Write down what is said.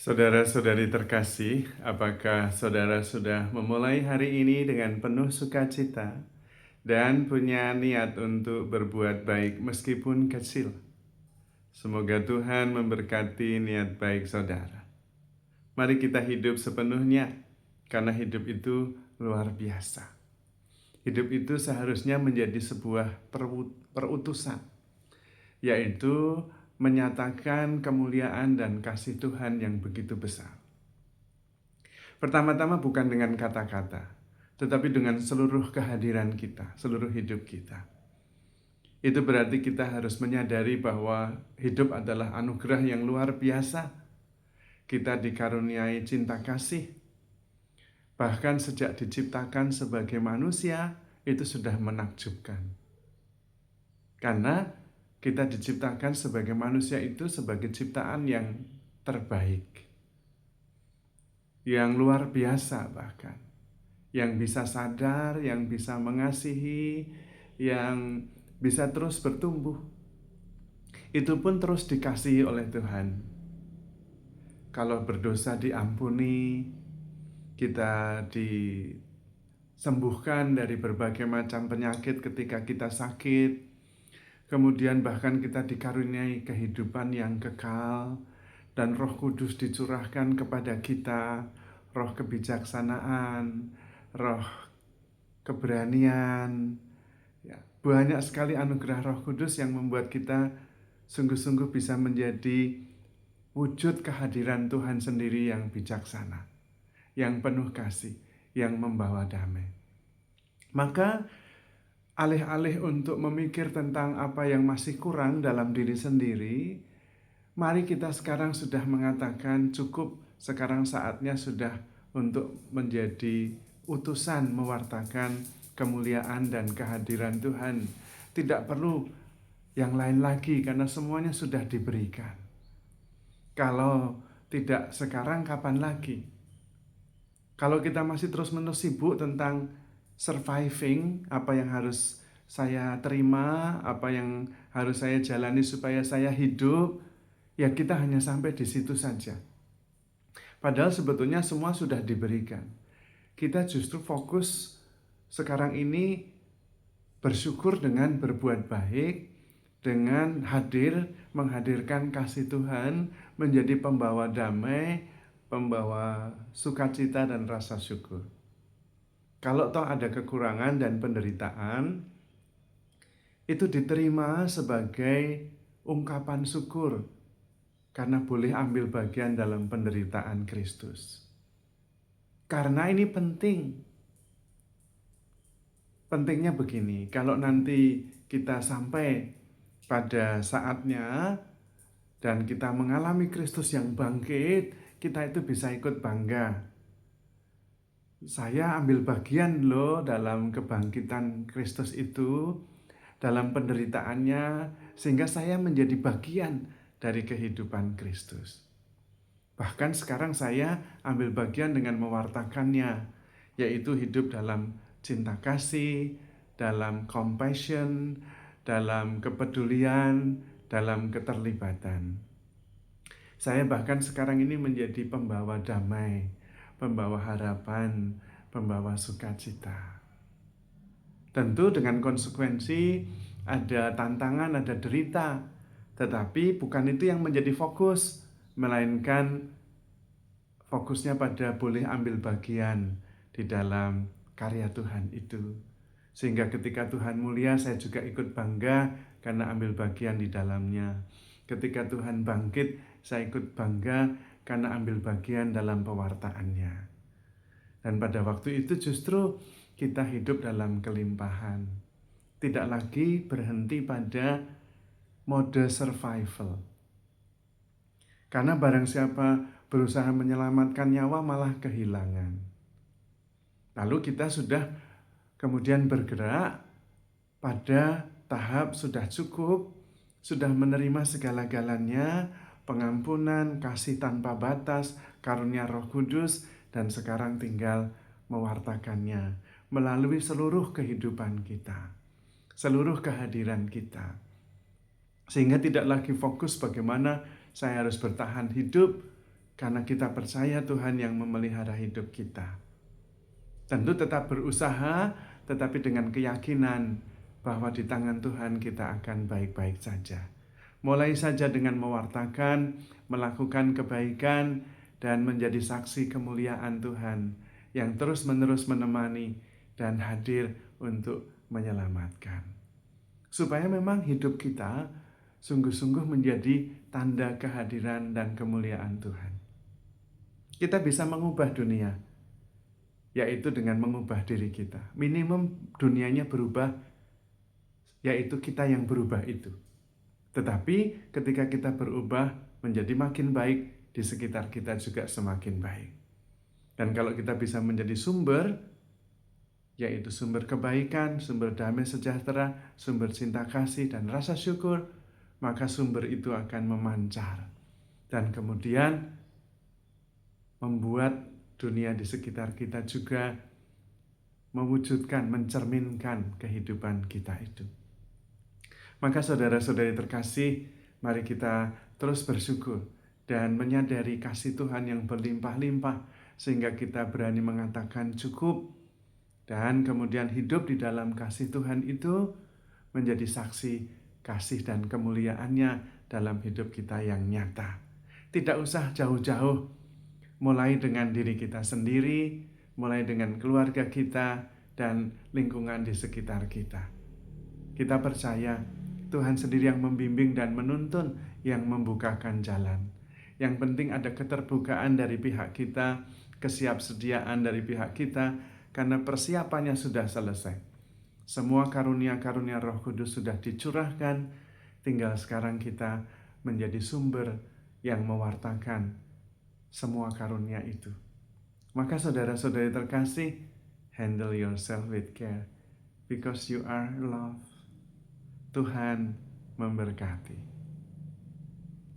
Saudara-saudari terkasih, apakah saudara sudah memulai hari ini dengan penuh sukacita dan punya niat untuk berbuat baik meskipun kecil? Semoga Tuhan memberkati niat baik saudara. Mari kita hidup sepenuhnya, karena hidup itu luar biasa. Hidup itu seharusnya menjadi sebuah perutusan, yaitu menyatakan kemuliaan dan kasih Tuhan yang begitu besar. Pertama-tama bukan dengan kata-kata, tetapi dengan seluruh kehadiran kita, seluruh hidup kita. Itu berarti kita harus menyadari bahwa hidup adalah anugerah yang luar biasa. Kita dikaruniai cinta kasih. Bahkan sejak diciptakan sebagai manusia, itu sudah menakjubkan. Karena kita diciptakan sebagai manusia itu sebagai ciptaan yang terbaik, yang luar biasa bahkan, yang bisa sadar, yang bisa mengasihi, yang bisa terus bertumbuh. Itu pun terus dikasihi oleh Tuhan. Kalau berdosa diampuni, kita disembuhkan dari berbagai macam penyakit ketika kita sakit. Kemudian bahkan kita dikaruniai kehidupan yang kekal, dan Roh Kudus dicurahkan kepada kita, roh kebijaksanaan, roh keberanian. Ya, banyak sekali anugerah Roh Kudus yang membuat kita sungguh-sungguh bisa menjadi wujud kehadiran Tuhan sendiri yang bijaksana, yang penuh kasih, yang membawa damai. Maka alih-alih untuk memikir tentang apa yang masih kurang dalam diri sendiri, mari kita sekarang sudah mengatakan cukup, sekarang saatnya sudah untuk menjadi utusan mewartakan kemuliaan dan kehadiran Tuhan. Tidak perlu yang lain lagi karena semuanya sudah diberikan. Kalau tidak sekarang, kapan lagi? Kalau kita masih terus-menerus sibuk tentang surviving, apa yang harus saya terima, apa yang harus saya jalani supaya saya hidup, ya kita hanya sampai di situ saja. Padahal sebetulnya semua sudah diberikan. Kita justru fokus sekarang ini bersyukur dengan berbuat baik, dengan menghadirkan kasih Tuhan, menjadi pembawa damai, pembawa sukacita dan rasa syukur. Kalau toh ada kekurangan dan penderitaan, itu diterima sebagai ungkapan syukur karena boleh ambil bagian dalam penderitaan Kristus. Karena ini penting. Pentingnya begini, kalau nanti kita sampai pada saatnya dan kita mengalami Kristus yang bangkit, kita itu bisa ikut bangga. Saya ambil bagian loh dalam kebangkitan Kristus itu, dalam penderitaannya, sehingga saya menjadi bagian dari kehidupan Kristus. Bahkan sekarang saya ambil bagian dengan mewartakannya, yaitu hidup dalam cinta kasih, dalam compassion, dalam kepedulian, dalam keterlibatan. Saya bahkan sekarang ini menjadi pembawa damai, pembawa harapan, pembawa sukacita. Tentu dengan konsekuensi, ada tantangan, ada derita, tetapi bukan itu yang menjadi fokus, melainkan fokusnya pada boleh ambil bagian di dalam karya Tuhan itu. Sehingga ketika Tuhan mulia, saya juga ikut bangga karena ambil bagian di dalamnya. Ketika Tuhan bangkit, saya ikut bangga karena ambil bagian dalam pewartaannya. Dan pada waktu itu justru kita hidup dalam kelimpahan. Tidak lagi berhenti pada mode survival. Karena barang siapa berusaha menyelamatkan nyawa malah kehilangan. Lalu kita sudah kemudian bergerak pada tahap sudah cukup, sudah menerima segala-galanya, pengampunan, kasih tanpa batas, karunia Roh Kudus, dan sekarang tinggal mewartakannya melalui seluruh kehidupan kita, seluruh kehadiran kita. Sehingga tidak lagi fokus bagaimana saya harus bertahan hidup karena kita percaya Tuhan yang memelihara hidup kita. Tentu tetap berusaha, tetapi dengan keyakinan bahwa di tangan Tuhan kita akan baik-baik saja. Mulai saja dengan mewartakan, melakukan kebaikan, dan menjadi saksi kemuliaan Tuhan yang terus-menerus menemani dan hadir untuk menyelamatkan. Supaya memang hidup kita sungguh-sungguh menjadi tanda kehadiran dan kemuliaan Tuhan. Kita bisa mengubah dunia, yaitu dengan mengubah diri kita. Minimum dunianya berubah, yaitu kita yang berubah itu. Tetapi ketika kita berubah menjadi makin baik, di sekitar kita juga semakin baik. Dan kalau kita bisa menjadi sumber, yaitu sumber kebaikan, sumber damai sejahtera, sumber cinta kasih dan rasa syukur, maka sumber itu akan memancar. Dan kemudian membuat dunia di sekitar kita juga mewujudkan, mencerminkan kehidupan kita itu. Maka saudara-saudari terkasih, mari kita terus bersyukur dan menyadari kasih Tuhan yang berlimpah-limpah sehingga kita berani mengatakan cukup dan kemudian hidup di dalam kasih Tuhan itu menjadi saksi kasih dan kemuliaannya dalam hidup kita yang nyata. Tidak usah jauh-jauh, mulai dengan diri kita sendiri, mulai dengan keluarga kita dan lingkungan di sekitar kita. Kita percaya Tuhan sendiri yang membimbing dan menuntun, yang membukakan jalan. Yang penting ada keterbukaan dari pihak kita, kesiapsediaan dari pihak kita, karena persiapannya sudah selesai. Semua karunia-karunia Roh Kudus sudah dicurahkan, tinggal sekarang kita menjadi sumber yang mewartakan semua karunia itu. Maka saudara-saudari terkasih, handle yourself with care, because you are loved. Tuhan memberkati.